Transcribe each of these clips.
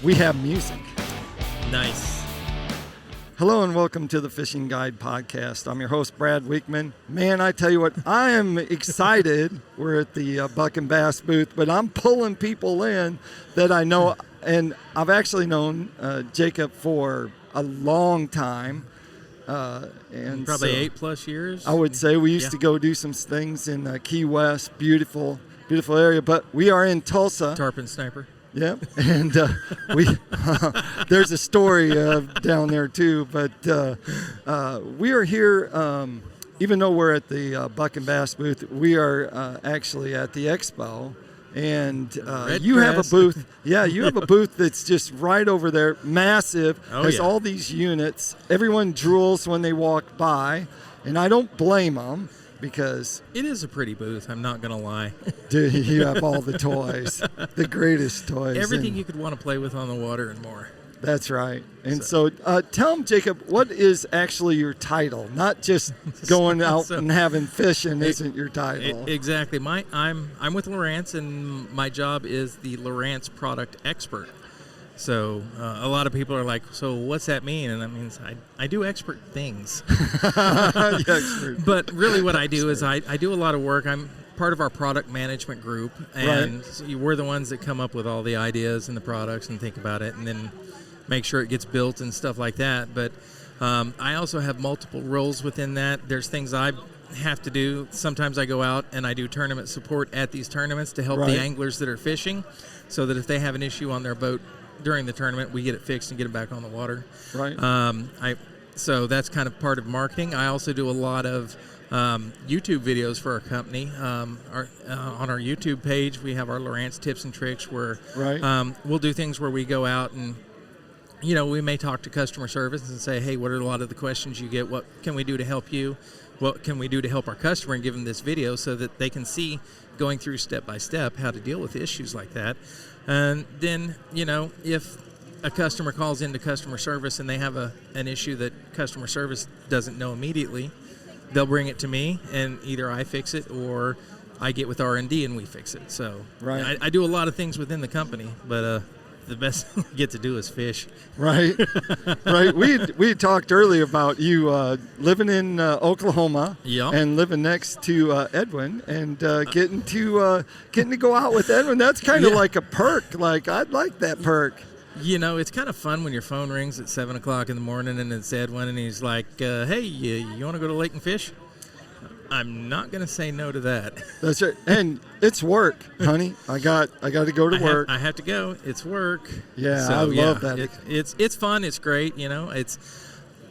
we have music. Nice. Hello and welcome to the Fishing Guide Podcast. I'm your host, Brad Wiegmann. Man, I tell you what, I am excited. We're at the Buck and Bass booth, but I'm pulling people in that I know, and I've actually known Jacob for a long time. And Probably 8+ years. I would say we used to go do some things in Key West, beautiful area, but we are in Tulsa. Tarpon Sniper. Yeah, and we there's a story down there too. But we are here, even though we're at the Buck and Bass booth, we are actually at the expo. And you have a booth. Yeah, you have a booth that's just right over there, massive. Has all these units. Everyone drools when they walk by, and I don't blame them. Because it is a pretty booth, I'm not going to lie. Dude, you have all the toys, the greatest toys. Everything you could want to play with on the water and more. That's right. And so tell them, Jacob, what is actually your title? Not just going out and having fishing isn't your title. Exactly. I'm with Lowrance, and my job is the Lowrance product expert. So a lot of people are like, so what's that mean? And that means I do expert things. But really what I do is I do a lot of work. I'm part of our product management group, and we're the ones that come up with all the ideas and the products and think about it and then make sure it gets built and stuff like that. But I also have multiple roles within that. There's things I have to do. Sometimes I go out and I do tournament support at these tournaments to help the anglers that are fishing, so that if they have an issue on their boat during the tournament, we get it fixed and get it back on the water. Right. So that's kind of part of marketing. I also do a lot of YouTube videos for our company. On our YouTube page, we have our Lowrance tips and tricks where we'll do things where we go out and, you know, we may talk to customer service and say, hey, what are a lot of the questions you get? What can we do to help you? What can we do to help our customer, and give them this video so that they can see going through step by step how to deal with issues like that. And then, you know, if a customer calls into customer service and they have an issue that customer service doesn't know immediately, they'll bring it to me, and either I fix it or I get with R&D and we fix it. So I do a lot of things within the company, but the best I get to do is fish. Right. We had talked earlier about you living in Oklahoma and living next to Edwin and getting to go out with Edwin. That's kind of like a perk. Like, I'd like that perk. You know, it's kind of fun when your phone rings at 7 o'clock in the morning and it's Edwin and he's like, hey, you want to go to lake and fish? I'm not going to say no to that. That's right. And it's work, honey. I got to go to work. I have to go. It's work. Yeah, so, I love that. It's fun. It's great. You know,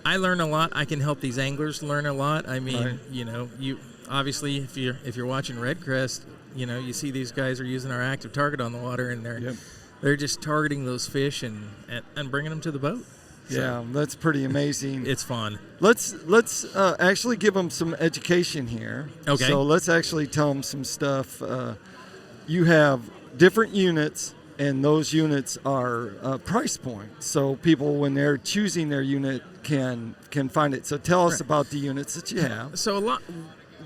I learn a lot. I can help these anglers learn a lot. I mean, you know, you obviously if you're watching Redcrest, you know, you see these guys are using our active target on the water, and they're just targeting those fish and bringing them to the boat. Yeah, that's pretty amazing. It's fun. Let's actually give them some education here. Okay. So let's actually tell them some stuff. You have different units, and those units are price points. So people, when they're choosing their unit, can find it. So tell us about the units that you have. So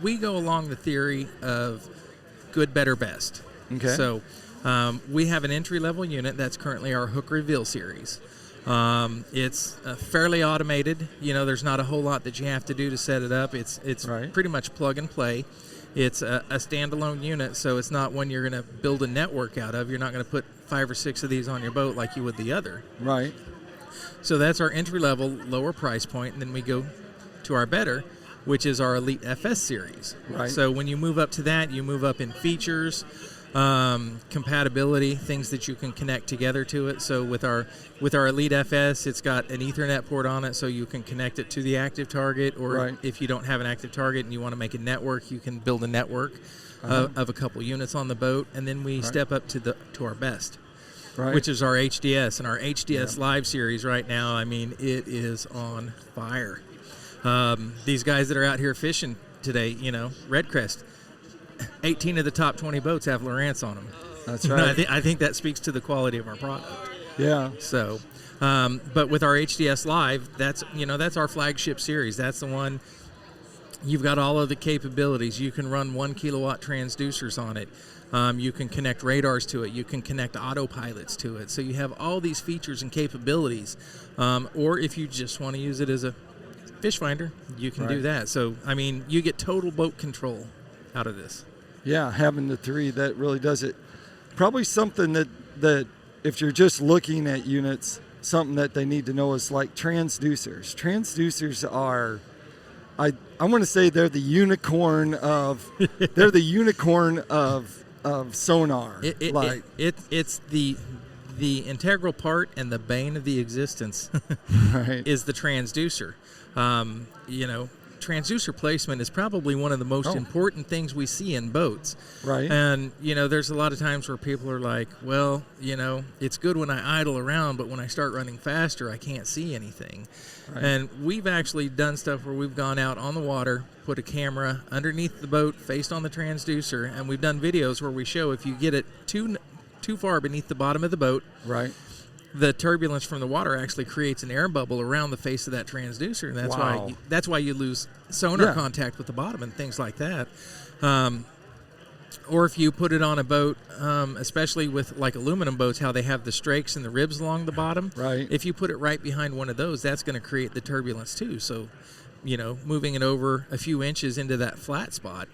we go along the theory of good, better, best. Okay. So we have an entry-level unit that's currently our Hook Reveal series. It's fairly automated. You know, there's not a whole lot that you have to do to set it up. It's pretty much plug and play. It's a standalone unit, so it's not one you're going to build a network out of. You're not going to put 5 or 6 of these on your boat like you would the other. Right. So that's our entry-level, lower price point, and then we go to our better, which is our Elite FS series. Right. So when you move up to that, you move up in features, compatibility, things that you can connect together to it. So with our Elite FS, it's got an Ethernet port on it, so you can connect it to the active target, or if you don't have an active target and you want to make a network, you can build a network of a couple units on the boat. And then we step up to our best, which is our HDS. And our HDS Live series right now, I mean, it is on fire. These guys that are out here fishing today, you know, Redcrest, 18 of the top 20 boats have Lowrance on them. That's right. I think that speaks to the quality of our product. Yeah. So, but with our HDS Live, that's our flagship series. That's the one. You've got all of the capabilities. You can run 1 kilowatt transducers on it. You can connect radars to it. You can connect autopilots to it. So you have all these features and capabilities. Or if you just want to use it as a fish finder, you can do that. So, I mean, you get total boat control out of this. Yeah, having the 3, that really does it. Probably something that if you're just looking at units, something that they need to know is like transducers. Transducers are, I want to say they're the unicorn of sonar. It's the integral part and the bane of the existence right. is the transducer. Transducer placement is probably one of the most important things we see in boats. Right. And, there's a lot of times where people are like, well, it's good when I idle around, but when I start running faster, I can't see anything. Right. And we've actually done stuff where we've gone out on the water, put a camera underneath the boat faced on the transducer, and we've done videos where we show if you get it too far beneath the bottom of the boat, right, the turbulence from the water actually creates an air bubble around the face of that transducer, and that's why you lose sonar contact with the bottom and things like that. Or if you put it on a boat, especially with like aluminum boats, how they have the strakes and the ribs along the bottom. Right. If you put it right behind one of those, that's going to create the turbulence too. So, moving it over a few inches into that flat spot,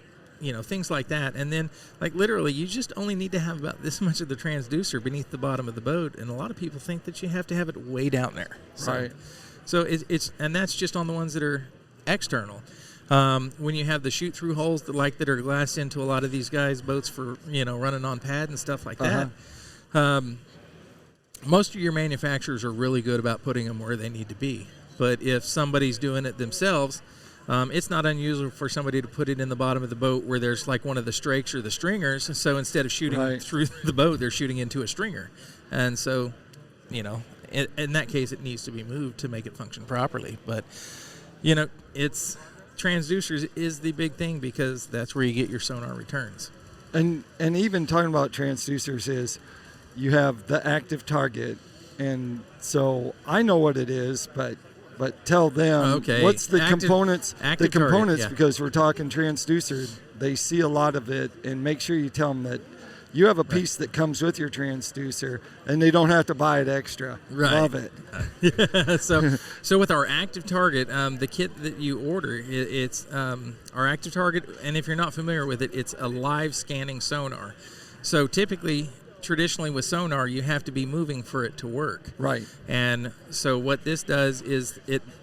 things like that. And then, like, literally, you just only need to have about this much of the transducer beneath the bottom of the boat. And a lot of people think that you have to have it way down there. Right. So and that's just on the ones that are external. When you have the shoot-through holes that are glassed into a lot of these guys' boats for, running on pad and stuff like that, most of your manufacturers are really good about putting them where they need to be. But if somebody's doing it themselves, it's not unusual for somebody to put it in the bottom of the boat where there's like one of the strakes or the stringers. So instead of shooting through the boat, they're shooting into a stringer. And so, in that case, it needs to be moved to make it function properly. But, it's transducers is the big thing because that's where you get your sonar returns. And even talking about transducers is you have the active target. And so I know what it is, but tell them what's the components. The components, because we're talking transducer, they see a lot of it, and make sure you tell them that you have a piece that comes with your transducer, and they don't have to buy it extra. Right. Love it. So with our active target, the kit that you order, it's our active target, and if you're not familiar with it, it's a live scanning sonar. So traditionally with sonar, you have to be moving for it to work. Right. And so what this does is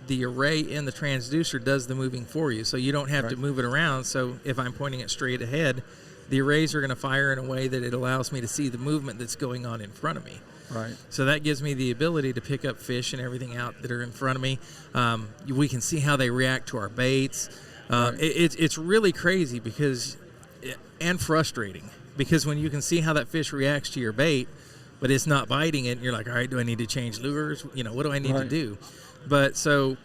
the array in the transducer does the moving for you. So you don't have to move it around. So if I'm pointing it straight ahead, the arrays are going to fire in a way that it allows me to see the movement that's going on in front of me. Right. So that gives me the ability to pick up fish and everything out that are in front of me. We can see how they react to our baits. It's really crazy and frustrating. Because when you can see how that fish reacts to your bait, but it's not biting it, and you're like, all right, do I need to change lures? What do I need to do? But so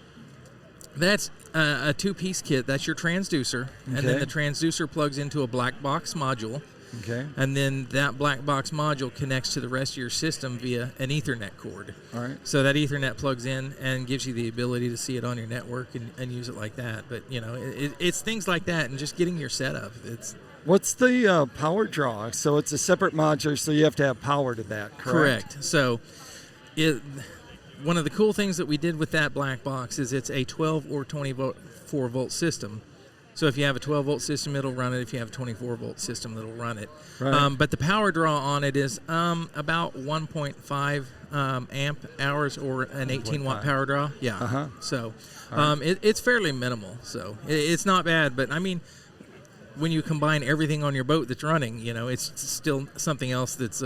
that's a 2-piece kit. That's your transducer. And then the transducer plugs into a black box module. Okay. And then that black box module connects to the rest of your system via an Ethernet cord. All right. So that Ethernet plugs in and gives you the ability to see it on your network and use it like that. But, it's things like that and just getting your setup. What's the power draw? So it's a separate module, so you have to have power to that, correct? Correct. So one of the cool things that we did with that black box is it's a 12 or 24 volt system. So if you have a 12 volt system, it'll run it. If you have a 24 volt system, it'll run it. Right. But the power draw on it is about 1.5 amp hours or an 18 watt power draw. Yeah. So it's fairly minimal. So it's not bad, but I mean, when you combine everything on your boat that's running, it's still something else that's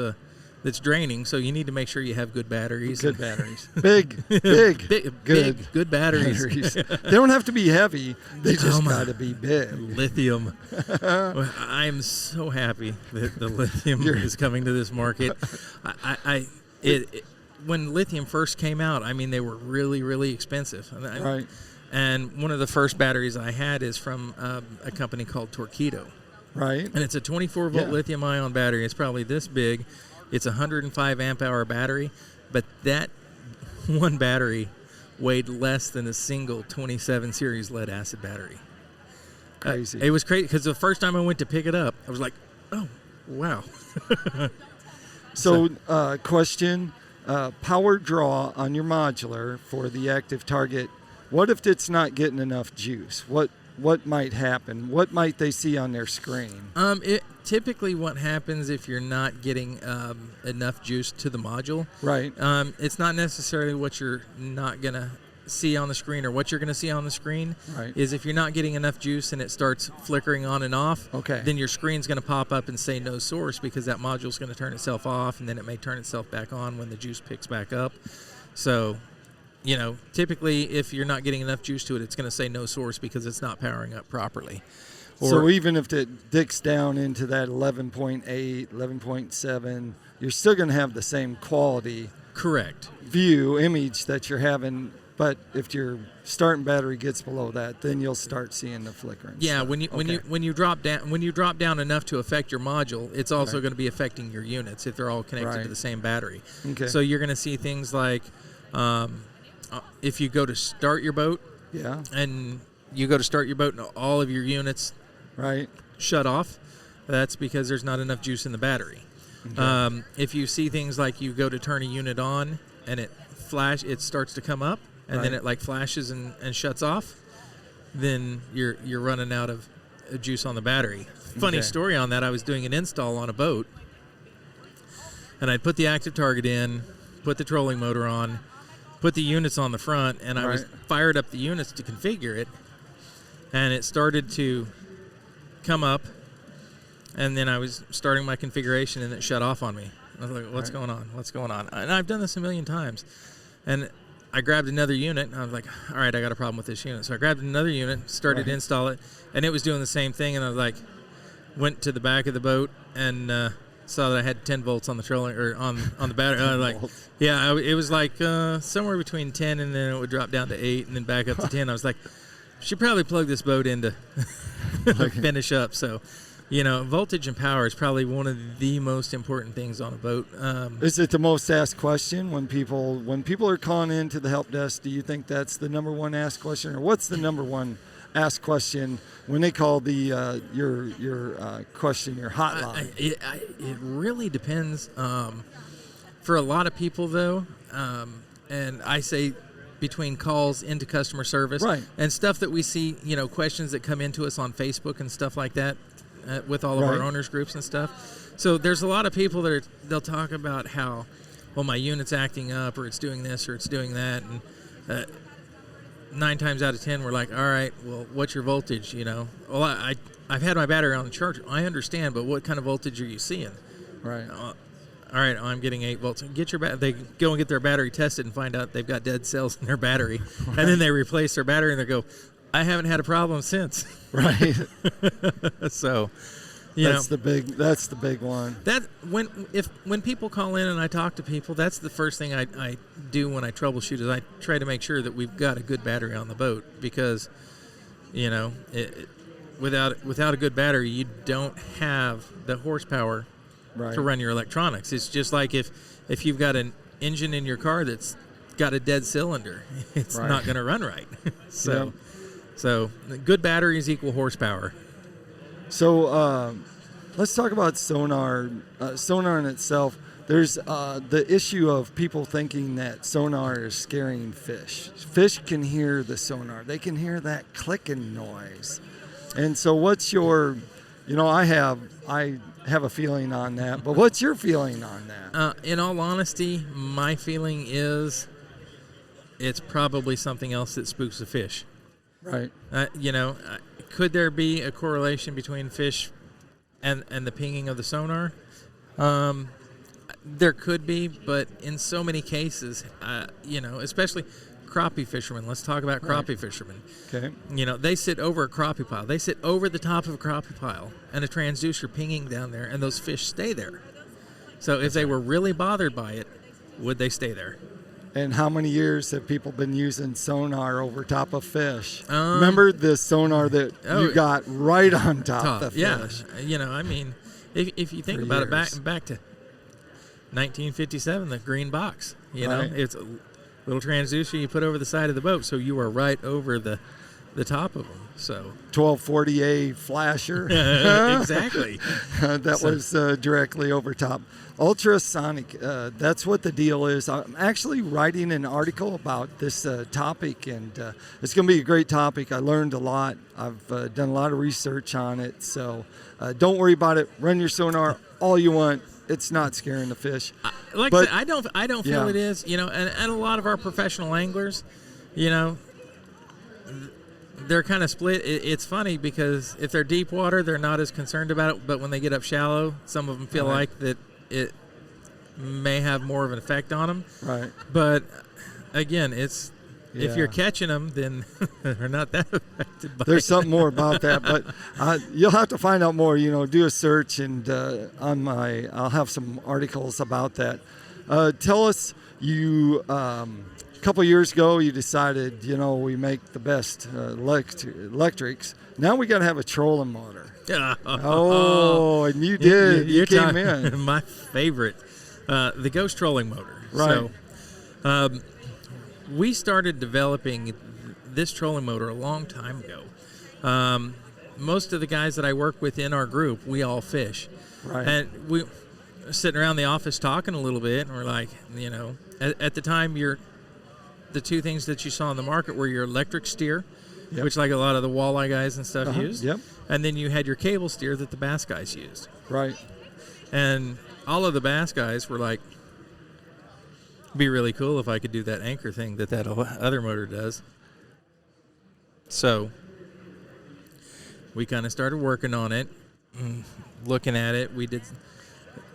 draining. So you need to make sure you have good batteries. Good batteries. Big, good batteries. They don't have to be heavy. They just got to be big. Lithium. I'm so happy that the lithium is coming to this market. When lithium first came out, I mean, they were really, really expensive. Right. And one of the first batteries I had is from a company called Torqeedo. Right. And it's a 24 volt lithium ion battery. It's probably this big. It's a 105 amp hour battery, but that one battery weighed less than a single 27 series lead acid battery. Crazy. It was crazy because the first time I went to pick it up, I was like, oh, wow. So, question, power draw on your modular for the active target. What if it's not getting enough juice? What might happen? What might they see on their screen? Typically what happens if you're not getting enough juice to the module, Right. It's not necessarily what you're not going to see on the screen or what you're going to see on the screen. Right. Is if you're not getting enough juice and it starts flickering on and off, Okay. then your screen's going to pop up and say no source, because that module's going to turn itself off, and then it may turn itself back on when the juice picks back up. So, typically if you're not getting enough juice to it, it's going to say no source because it's not powering up properly. So even if it digs down into that 11.8, 11.7, you're still going to have the same quality Correct. image that you're having. But if your starting battery gets below that, then you'll start seeing the flickering. Yeah, stuff. when you drop down enough to affect your module, it's also Right. going to be affecting your units if they're all connected Right. to the same battery. Okay. So you're going to see things like if you go to start your boat Yeah. and all of your units Right. shut off, that's because there's not enough juice in the battery. Okay. If you see things like you go to turn a unit on and it starts to come up, and then Right. it like flashes and shuts off, then you're running out of juice on the battery. Funny Okay. story on that, I was doing an install on a boat, and I'd put the active target in, put the trolling motor on, put the units on the front, and I was Right. fired up the units to configure it, and it started to come up, and then I was starting my configuration and it shut off on me. I was like, what's Right. going on? What's going on? And I've done this a million times. And I grabbed another unit, and I was like, all right, I got a problem with this unit. So I grabbed another unit, started to Right. install it, and it was doing the same thing. And I was like, went to the back of the boat and saw that I had 10 volts on the trolling or on the battery. I was like, volts. yeah, it was like somewhere between 10, and then it would drop down to 8, and then back up to 10. I was like, should probably plug this boat in to finish up. So, voltage and power is probably one of the most important things on a boat. Is it the most asked question when people are calling into the help desk? Do you think that's the number one asked question, or what's the number one asked question when they call the your question, your hotline? It really depends. For a lot of people, though, and I say between calls into customer service, Right. and stuff that we see, questions that come into us on Facebook and stuff like that, with all of Right. our owners groups and stuff. So there's a lot of people they'll talk about how, well, my unit's acting up, or it's doing this, or it's doing that, and 9 times out of 10 we're like, all right, well, what's your voltage? Well, I've had my battery on the charger. I understand, but what kind of voltage are you seeing? Right. All right, I'm getting 8 volts. They go and get their battery tested and find out they've got dead cells in their battery, and then they replace their battery and they go, I haven't had a problem since. Right. So, That's the big one. that when people call in and I talk to people, that's the first thing I do when I troubleshoot is I try to make sure that we've got a good battery on the boat, because without a good battery, you don't have the horsepower Right. to run your electronics. It's just like if you've got an engine in your car that's got a dead cylinder, it's Right. not going to run right. So, Yep. so good batteries equal horsepower. So let's talk about Sonar. Sonar in itself. There's the issue of people thinking that Sonar is scaring fish. Fish can hear the sonar. They can hear that clicking noise. And so what's your, I have a feeling on that, but what's your feeling on that? In all honesty, my feeling is it's probably something else that spooks the fish. Right. Could there be a correlation between fish and the pinging of the sonar? There could be, but in so many cases, especially crappie fishermen. Let's talk about crappie Right. fishermen. Okay. They sit over a crappie pile. They sit over the top of a crappie pile and a transducer pinging down there, and those fish stay there. So if they were really bothered by it, would they stay there? And how many years have people been using sonar over top of fish? Remember the sonar that you got right on top of the fish? Yeah. If you think For about years. it, back to 1957, the green box. Right. It's a little transducer you put over the side of the boat, so you are right over the the top of them. So 1240A flasher. exactly. That was directly over top. Ultrasonic, that's what the deal is. I'm actually writing an article about this topic, and it's going to be a great topic. I learned a lot. I've done a lot of research on it, so don't worry about it. Run your sonar all you want. It's not scaring the fish. I said, I don't feel it is. You know, and a lot of our professional anglers, you know, they're kind of split. It's funny because if they're deep water, they're not as concerned about it. But when they get up shallow, some of them feel like that it may have more of an effect on them. Right. But again, it's if you're catching them, then they're not that affected by There's something more about that, but you'll have to find out more. You know, do a search, and I'll have some articles about that. Tell us, you a couple years ago, you decided, you know, we make the best electrics. Now we got to have a trolling motor. Oh, and you did. You came in. My favorite, the Ghost trolling motor. Right. So, we started developing this trolling motor a long time ago. Most of the guys that I work with in our group, we all fish. Right. And we were sitting around the office talking a little bit, and we're like, you know, at the time, the two things that you saw in the market were your electric steer, which like a lot of the walleye guys and stuff used. Yep. And then you had your cable steer that the bass guys used. Right. And all of the bass guys were like, be really cool if I could do that anchor thing that other motor does. So we kind of started working on it, looking at it. We did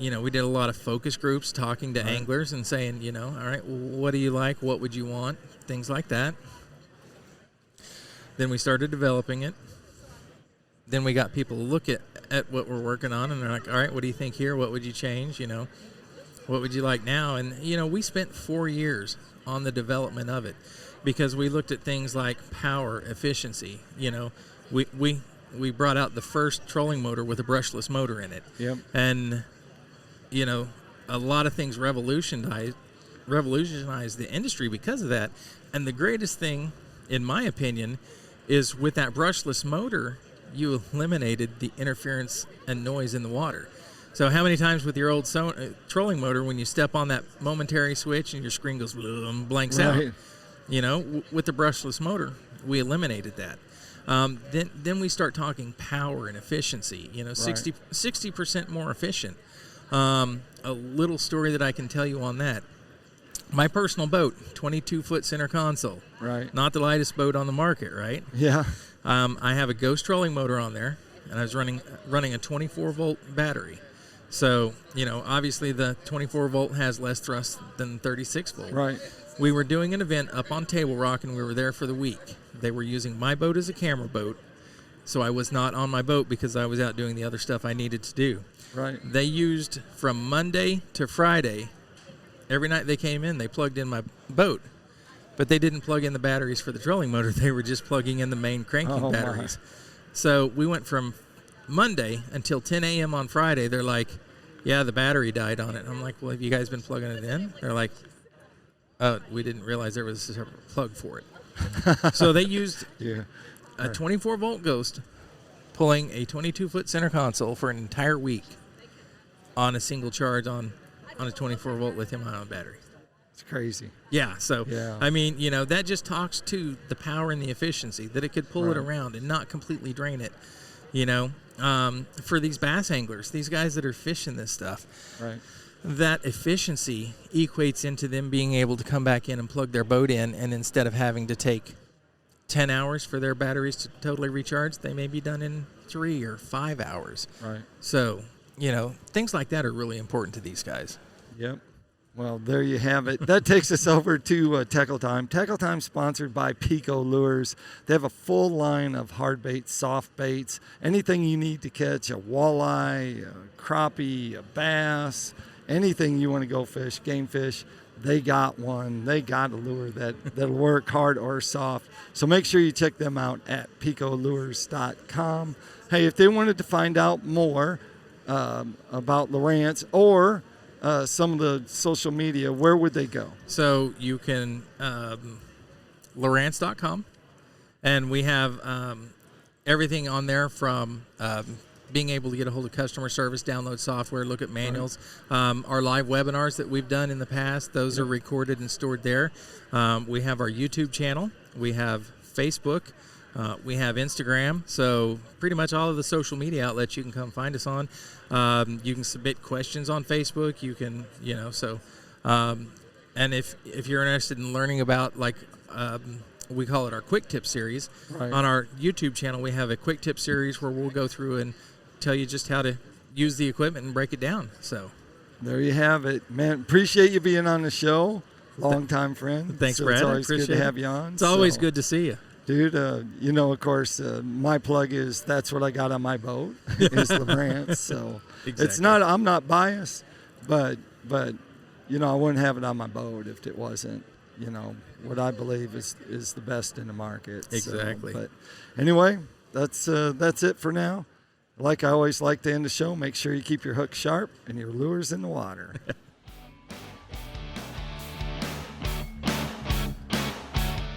a lot of focus groups, talking to anglers and saying, you know, all right, what do you like? What would you want? Things like that. Then we started developing it. Then we got people to look at what we're working on, and they're like, all right, what do you think here? What would you change? You know, what would you like now? And, you know, we spent 4 years on the development of it because we looked at things like power, efficiency. You know, we brought out the first trolling motor with a brushless motor in it. Yep. And, you know, a lot of things revolutionized the industry because of that. And the greatest thing, in my opinion, is with that brushless motor, you eliminated the interference and noise in the water. So how many times with your old trolling motor, when you step on that momentary switch and your screen goes blanks out? You know, with the brushless motor, we eliminated that. Then we start talking power and efficiency. You know, 60% more efficient. A little story that I can tell you on that. My personal boat, 22-foot center console. Right. Not the lightest boat on the market, right? Yeah. I have a Ghost trolling motor on there, and I was running a 24-volt battery. So, you know, obviously the 24-volt has less thrust than 36-volt. Right. We were doing an event up on Table Rock, and we were there for the week. They were using my boat as a camera boat, so I was not on my boat because I was out doing the other stuff I needed to do. Right. They used from Monday to Friday. Every night they came in, they plugged in my boat, but they didn't plug in the batteries for the trolling motor. They were just plugging in the main cranking batteries. So we went from Monday until 10 a.m. on Friday. They're like, yeah, the battery died on it. I'm like, well, have you guys been plugging it in? They're like, oh, we didn't realize there was a separate plug for it. So they used a 24-volt Ghost pulling a 22-foot center console for an entire week on a single charge on a 24-volt lithium-ion battery. It's crazy. Yeah, so, I mean, you know, that just talks to the power and the efficiency, that it could pull it around and not completely drain it, you know. For these bass anglers, these guys that are fishing this stuff, that efficiency equates into them being able to come back in and plug their boat in, and instead of having to take 10 hours for their batteries to totally recharge, they may be done in 3 or 5 hours. Right. So, you know, things like that are really important to these guys. Yep. Well, there you have it. That takes us over to Tackle Time. Tackle Time sponsored by PICO Lures. They have a full line of hard baits, soft baits, anything you need to catch a walleye, a crappie, a bass, anything you want to go fish, game fish. They got one. They got a lure that'll work hard or soft. So make sure you check them out at picolures.com. Hey, if they wanted to find out more about Lowrance or some of the social media, where would they go? So you can Lowrance.com, And we have everything on there from being able to get a hold of customer service, download software, look at manuals. Right. Our live webinars that we've done in the past, those are recorded and stored there. We have our YouTube channel. We have Facebook. We have Instagram. So pretty much all of the social media outlets you can come find us on. You can submit questions on Facebook. You can, and if you're interested in learning about, like, we call it our quick tip series. Right. On our YouTube channel, we have a quick tip series where we'll go through and tell you just how to use the equipment and break it down. So there you have it, man. Appreciate you being on the show. Long time friend. Thanks, so Brad. It's always good to have you on. It's always good to see you. Dude, of course, my plug is that's what I got on my boat is Lowrance. So exactly. It's not, I'm not biased, but I wouldn't have it on my boat if it wasn't, what I believe is the best in the market. Exactly. So, but anyway, that's it for now. Like I always like to end the show, make sure you keep your hook sharp and your lures in the water.